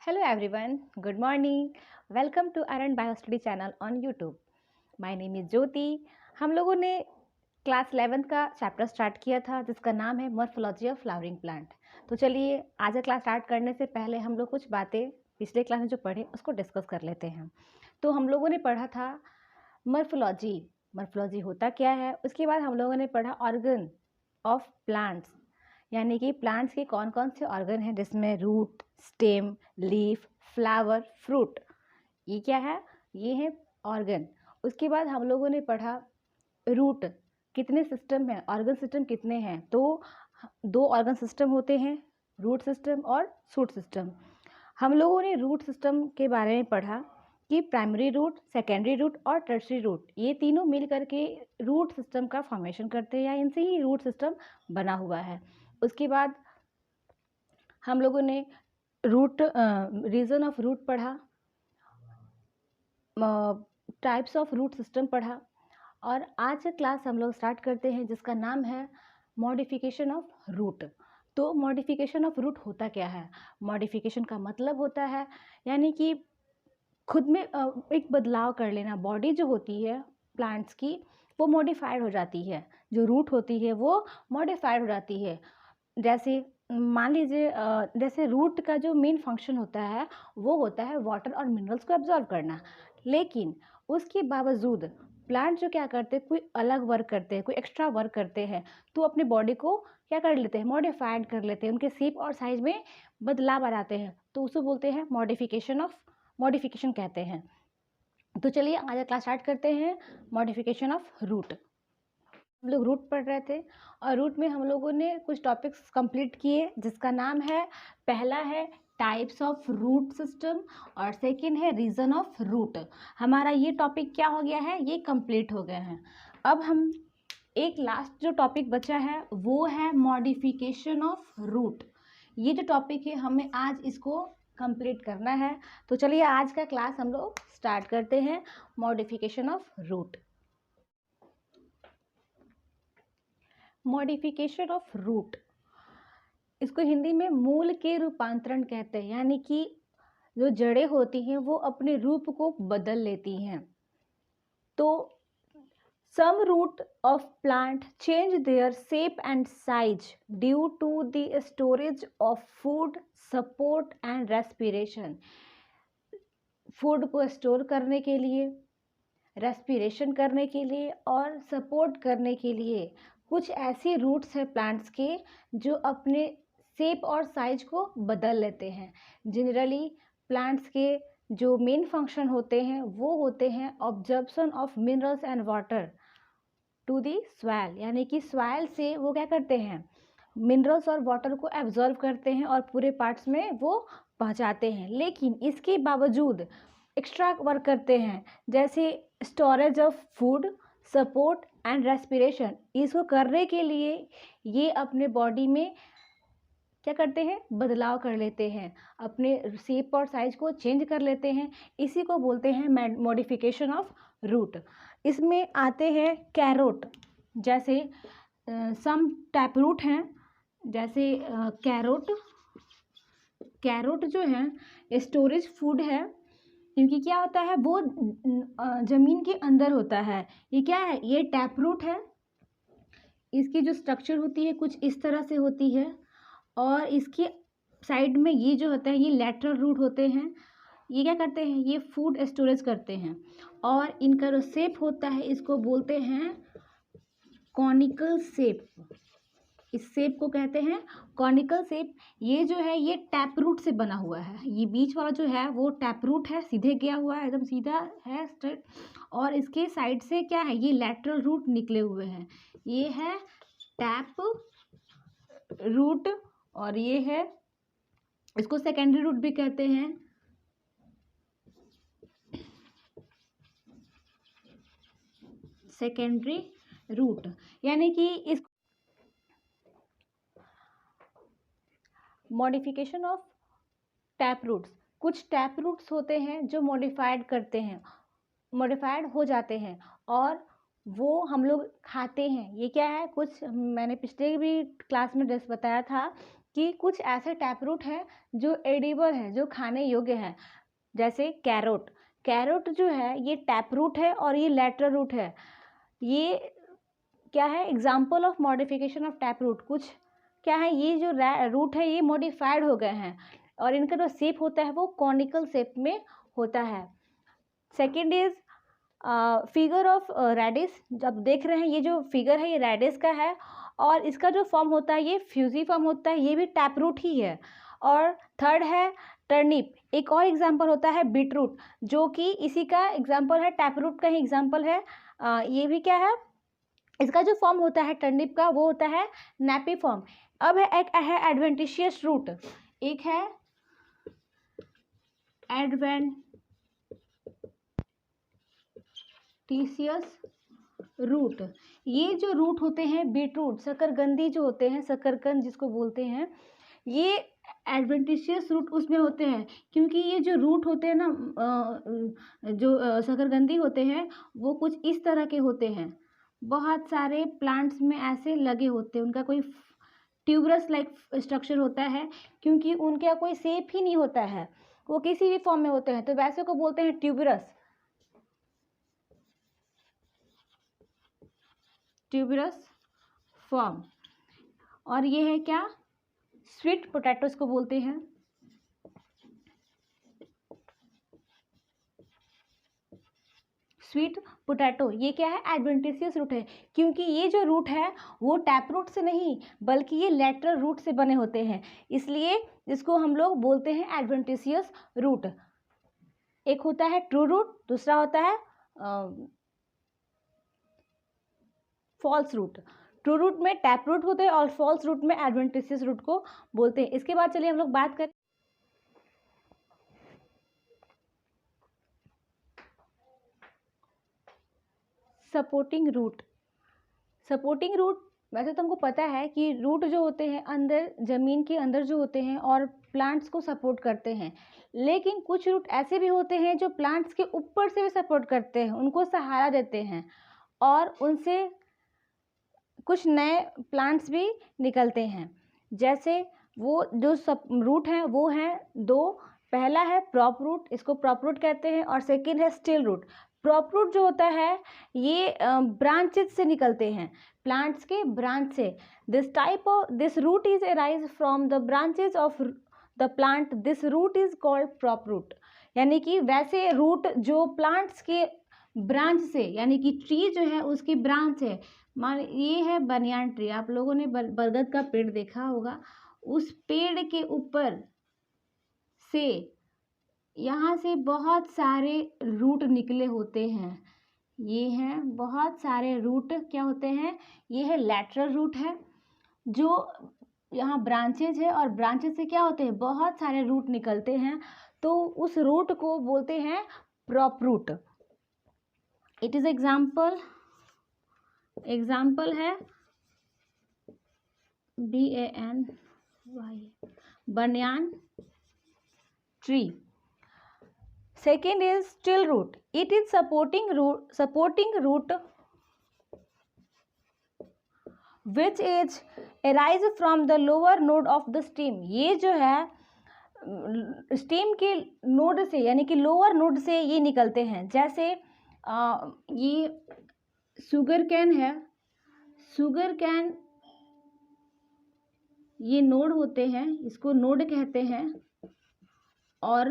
Hello everyone, good morning. Welcome to Arun Bio Study channel on YouTube. My name is Jyoti. हम लोगों ने class 11 का chapter start किया था जिसका नाम है मॉर्फोलॉजी ऑफ फ्लावरिंग प्लांट। तो चलिए आज का क्लास स्टार्ट करने से पहले हम लोग कुछ बातें पिछले क्लास में जो पढ़े उसको डिस्कस कर लेते हैं। तो हम लोगों ने पढ़ा था मॉर्फोलॉजी। मॉर्फोलॉजी होता क्या है, उसके बाद हम लोगों ने पढ़ा ऑर्गन ऑफ प्लांट्स, यानी कि प्लांट्स के कौन कौन से ऑर्गन हैं जिसमें root, stem, leaf, flower, fruit, ये क्या है, ये है ऑर्गन। उसके बाद हम लोगों ने पढ़ा रूट, कितने सिस्टम हैं, ऑर्गन सिस्टम कितने हैं। तो दो ऑर्गन सिस्टम होते हैं, रूट सिस्टम और शूट सिस्टम। हम लोगों ने रूट सिस्टम के बारे में पढ़ा कि प्राइमरी रूट, सेकेंडरी रूट और टर्शरी रूट, ये तीनों मिल करके रूट सिस्टम का फॉर्मेशन करते हैं या इनसे ही रूट सिस्टम बना हुआ है। उसके बाद हम लोगों ने रूट रीजन ऑफ रूट पढ़ा, टाइप्स ऑफ रूट सिस्टम पढ़ा, और आज का क्लास हम लोग स्टार्ट करते हैं जिसका नाम है मॉडिफिकेशन ऑफ रूट। तो मॉडिफिकेशन ऑफ रूट होता क्या है? मॉडिफिकेशन का मतलब होता है यानी कि खुद में एक बदलाव कर लेना। बॉडी जो होती है प्लांट्स की वो मॉडिफाइड हो जाती है, जो रूट होती है वो मॉडिफाइड हो जाती है। जैसे मान लीजिए जैसे रूट का जो मेन फंक्शन होता है वो होता है वाटर और मिनरल्स को एब्जॉर्व करना, लेकिन उसके बावजूद प्लांट जो क्या करते हैं, कोई अलग वर्क करते हैं, कोई एक्स्ट्रा वर्क करते हैं, तो अपने बॉडी को क्या कर लेते हैं, मॉडिफाइड कर लेते हैं, उनके शेप और साइज में बदलाव आ जाते हैं, तो उसको बोलते हैं मॉडिफिकेशन कहते हैं। तो चलिए आज क्लास स्टार्ट करते हैं, मॉडिफिकेशन ऑफ रूट। हम लोग रूट पढ़ रहे थे और रूट में हम लोगों ने कुछ टॉपिक्स कंप्लीट किए जिसका नाम है, पहला है टाइप्स ऑफ रूट सिस्टम और सेकंड है रीजन ऑफ रूट। हमारा ये टॉपिक क्या हो गया है, ये कंप्लीट हो गया है। अब हम एक लास्ट जो टॉपिक बचा है वो है मॉडिफिकेशन ऑफ रूट। ये जो टॉपिक है हमें आज इसको कंप्लीट करना है। तो चलिए आज का क्लास हम लोग स्टार्ट करते हैं, modification of root. Modification of root, इसको हिंदी में मूल के रूपांतरण कहते हैं, यानी कि जो जड़ें होती हैं वो अपने रूप को बदल लेती हैं। तो some root of plant change their shape and size due to the storage of food, support and respiration। Food को स्टोर करने के लिए, रेस्पिरेशन करने के लिए और सपोर्ट करने के लिए कुछ ऐसे रूट्स हैं प्लांट्स के जो अपने शेप और साइज को बदल लेते हैं। जनरली प्लांट्स के जो मेन फंक्शन होते हैं वो होते हैं absorption of minerals and water to the soil, यानी कि सॉइल से वो क्या करते हैं, मिनरल्स और वाटर को एब्जॉर्व करते हैं और पूरे पार्ट्स में वो पहुंचाते हैं। लेकिन इसके बावजूद एक्स्ट्रा वर्क करते हैं, जैसे storage of food, support and respiration. इसको करने के लिए ये अपने बॉडी में क्या करते हैं, बदलाव कर लेते हैं, अपने शेप और साइज को चेंज कर लेते हैं। इसी को बोलते हैं मॉडिफिकेशन ऑफ रूट। इसमें आते हैं कैरोट, जैसे सम टैप रूट हैं, जैसे कैरोट जो है स्टोरेज फूड है, क्योंकि क्या होता है वो ज़मीन के अंदर होता है। ये क्या है, ये टैप रूट है। इसकी जो स्ट्रक्चर होती है कुछ इस तरह से होती है और इसके साइड में ये जो होता है ये लैटरल रूट होते हैं। ये क्या करते हैं, ये फूड स्टोरेज करते हैं और इनका जो शेप होता है इसको बोलते हैं कॉनिकल शेप। इस शेप को कहते हैं कॉनिकल शेप। ये जो है ये टैप रूट से बना हुआ है, ये बीच वाला जो है वो टैप रूट है, सीधे गया हुआ है, एकदम सीधा है स्ट्रेट, और इसके साइड से क्या है, ये लैटरल रूट निकले हुए हैं। ये है टैप रूट और ये है, इसको सेकेंडरी रूट भी कहते हैं। सेकेंडरी रूट यानी कि इस मॉडिफिकेशन ऑफ टैप रूट्स, कुछ टैप रूट्स होते हैं जो मॉडिफाइड करते हैं, मॉडिफाइड हो जाते हैं और वो हम लोग खाते हैं। ये क्या है, कुछ मैंने पिछले भी क्लास में बताया था कि कुछ ऐसे टैप रूट हैं जो एडिबल है, जो खाने योग्य है। जैसे कैरोट, कैरोट जो है ये टैप रूट है और ये लेटरल रूट है। ये क्या है, example of modification of tap root. कुछ क्या है, ये जो रूट है ये मॉडिफाइड हो गए हैं और इनका जो शेप होता है वो कॉनिकल शेप में होता है। Second is figure of radish. जब देख रहे हैं ये जो फिगर है ये रेडिस का है और इसका जो फॉर्म होता है ये फ्यूजी फॉर्म होता है, ये भी टैप रूट ही है। और थर्ड है टर्निप। एक और एग्जाम्पल होता है बीट रूट, जो कि इसी का एग्जाम्पल है, टैप रूट का ही एग्जाम्पल है। ये भी क्या है, इसका जो फॉर्म होता है टर्निप का वो होता है नैपी फॉर्म। अब है एक है एडवेंटिशियस रूट, एक है एडवेंटिशियस रूट। ये जो रूट होते हैं बीट रूट, शकरकंदी जो होते हैं, शकरकंद जिसको बोलते हैं, ये एडवेंटिशियस रूट उसमें होते हैं, क्योंकि ये जो रूट होते हैं ना, जो शकरकंदी होते हैं वो कुछ इस तरह के होते हैं। बहुत सारे प्लांट्स में ऐसे लगे होते हैं, उनका कोई ट्यूबरस लाइक स्ट्रक्चर होता है, क्योंकि उनका कोई शेप ही नहीं होता है, वो किसी भी फॉर्म में होते हैं, तो वैसे को बोलते हैं ट्यूबरस फॉर्म। और ये है क्या, स्वीट पोटैटोस को बोलते हैं। स्वीट पोटैटो ये क्या है, एडवेंटिशियस रूट है, क्योंकि ये जो रूट है वो टैप रूट से नहीं बल्कि ये लेटरल रूट से बने होते हैं, इसलिए इसको हम लोग बोलते हैं एडवेंटिशियस रूट। एक होता है ट्रू रूट, दूसरा होता है फॉल्स रूट। ट्रू रूट में टैप रूट होते हैं और फॉल्स रूट में एडवेंटिशियस रूट को बोलते हैं। इसके बाद चलिए हम लोग बात करें सपोर्टिंग रूट। सपोर्टिंग रूट, वैसे तो हमको पता है कि रूट जो होते हैं अंदर ज़मीन के अंदर जो होते हैं और प्लांट्स को सपोर्ट करते हैं, लेकिन कुछ रूट ऐसे भी होते हैं जो प्लांट्स के ऊपर से भी सपोर्ट करते हैं, उनको सहारा देते हैं और उनसे कुछ नए प्लांट्स भी निकलते हैं। जैसे वो जो सब रूट हैं वो हैं दो, पहला है प्रॉप रूट, इसको प्रॉप रूट कहते हैं, और सेकेंड है स्टिल रूट। प्रॉप रूट जो होता है ये ब्रांचेज से निकलते हैं, प्लांट्स के ब्रांच से। This root is arise from the branches of the plant, this root is called prop root. यानी कि वैसे रूट जो प्लांट्स के ब्रांच से, यानी कि ट्री जो है उसकी ब्रांच है, मान ये है बनियान ट्री, आप लोगों ने बरगद का पेड़ देखा होगा, उस पेड़ के ऊपर से यहाँ से बहुत सारे रूट निकले होते हैं, ये हैं बहुत सारे रूट क्या होते हैं, ये है लैटरल रूट है, जो यहाँ ब्रांचेज है और ब्रांचेज से क्या होते हैं बहुत सारे रूट निकलते हैं, तो उस रूट को बोलते हैं prop root. It is example है BANY, banyan tree. Second is still root. It is supporting root which is arise from the lower node of the stem. ये जो है स्टेम के नोड से यानी कि लोअर नोड से ये निकलते हैं। जैसे ये शुगर कैन है, शुगर कैन ये नोड होते हैं, इसको नोड कहते हैं, और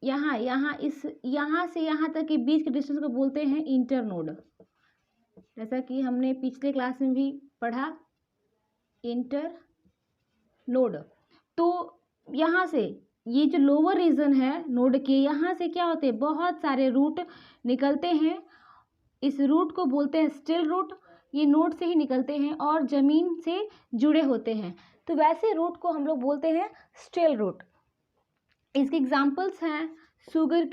यहाँ से यहाँ तक के बीच के डिस्टेंस को बोलते हैं इंटर नोड। जैसा कि हमने पिछले क्लास में भी पढ़ा इंटर नोड। तो यहाँ से ये जो लोअर रीजन है नोड के, यहाँ से क्या होते हैं बहुत सारे रूट निकलते हैं, इस रूट को बोलते हैं स्टिल रूट। ये नोड से ही निकलते हैं और ज़मीन से जुड़े होते हैं, तो वैसे रूट को हम लोग बोलते हैं स्टिल रूट। इसके एग्जाम्पल्स हैं शुगर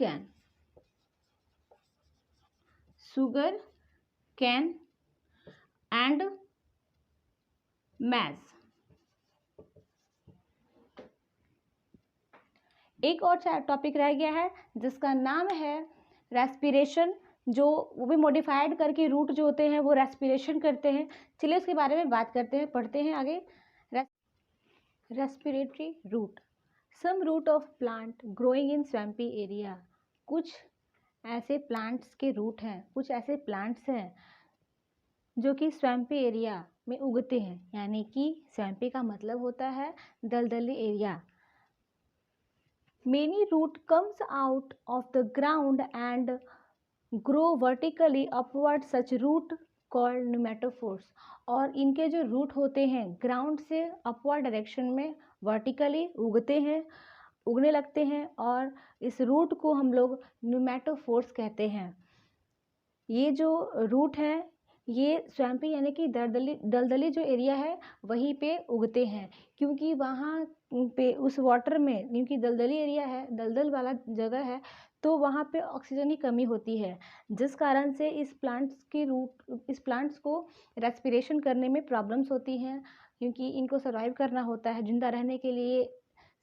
कैन एंड मैज। एक और टॉपिक रह गया है जिसका नाम है रेस्पिरेशन, जो वो भी मॉडिफाइड करके रूट जो होते हैं वो रेस्पिरेशन करते हैं। चलिए उसके बारे में बात करते हैं, पढ़ते हैं आगे। Respiratory root, some root of plant growing in swampy area. कुछ ऐसे प्लांट्स के रूट हैं, कुछ ऐसे प्लांट्स हैं जो कि स्वैम्पी एरिया में उगते हैं, यानी कि स्वैम्पी का मतलब होता है दलदली area. Many root comes out of the ground and grow vertically upward, such root called pneumatophores. और इनके जो रूट होते हैं ग्राउंड से अपवर्ड डायरेक्शन में वर्टिकली उगने लगते हैं, और इस रूट को हम लोग न्यूमेटोफोर्स कहते हैं। ये जो रूट है ये स्वैम्पी यानी कि दलदली जो एरिया है वहीं पे उगते हैं, क्योंकि वहाँ पे उस वाटर में, क्योंकि दलदली एरिया है, दलदल वाला जगह है, तो वहाँ पे ऑक्सीजन की कमी होती है, जिस कारण से इस प्लांट्स को रेस्पिरेशन करने में प्रॉब्लम्स होती हैं, क्योंकि इनको सर्वाइव करना होता है। जिंदा रहने के लिए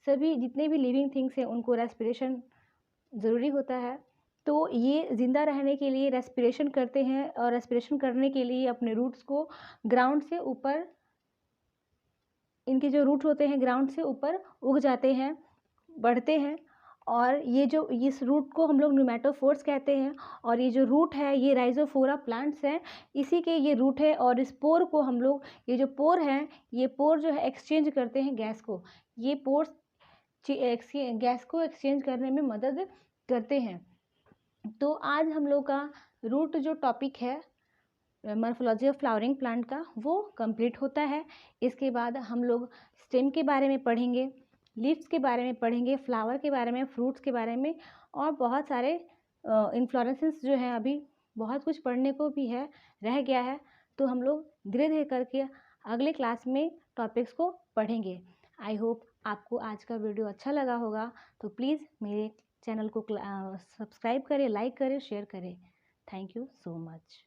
सभी जितने भी लिविंग थिंग्स हैं उनको रेस्पिरेशन ज़रूरी होता है। तो ये ज़िंदा रहने के लिए रेस्पिरेशन करते हैं, और रेस्पिरेशन करने के लिए अपने रूट्स को ग्राउंड से ऊपर, इनके जो रूट होते हैं ग्राउंड से ऊपर उग जाते हैं, बढ़ते हैं। और ये जो इस रूट को हम लोग न्यूमेटोफोर्स कहते हैं। और ये जो रूट है ये राइजोफोरा प्लांट्स हैं, इसी के ये रूट है। और इस पोर को हम लोग, ये जो पोर हैं, ये पोर जो है एक्सचेंज करते हैं गैस को। ये पोर्स गैस को एक्सचेंज करने में मदद करते हैं। तो आज हम लोग का रूट जो टॉपिक है मॉर्फोलॉजी ऑफ फ्लावरिंग प्लांट का वो कंप्लीट होता है। इसके बाद हम लोग स्टेम के बारे में पढ़ेंगे, लीव्स के बारे में पढ़ेंगे, फ्लावर के बारे में, फ्रूट्स के बारे में, और बहुत सारे इन्फ्लोरेसेंस जो हैं, अभी बहुत कुछ पढ़ने को भी है, रह गया है। तो हम लोग धीरे धीरे करके अगले क्लास में टॉपिक्स को पढ़ेंगे। आई होप आपको आज का वीडियो अच्छा लगा होगा। तो प्लीज़ मेरे चैनल को सब्सक्राइब करें, लाइक करें, शेयर करें। Thank you so much.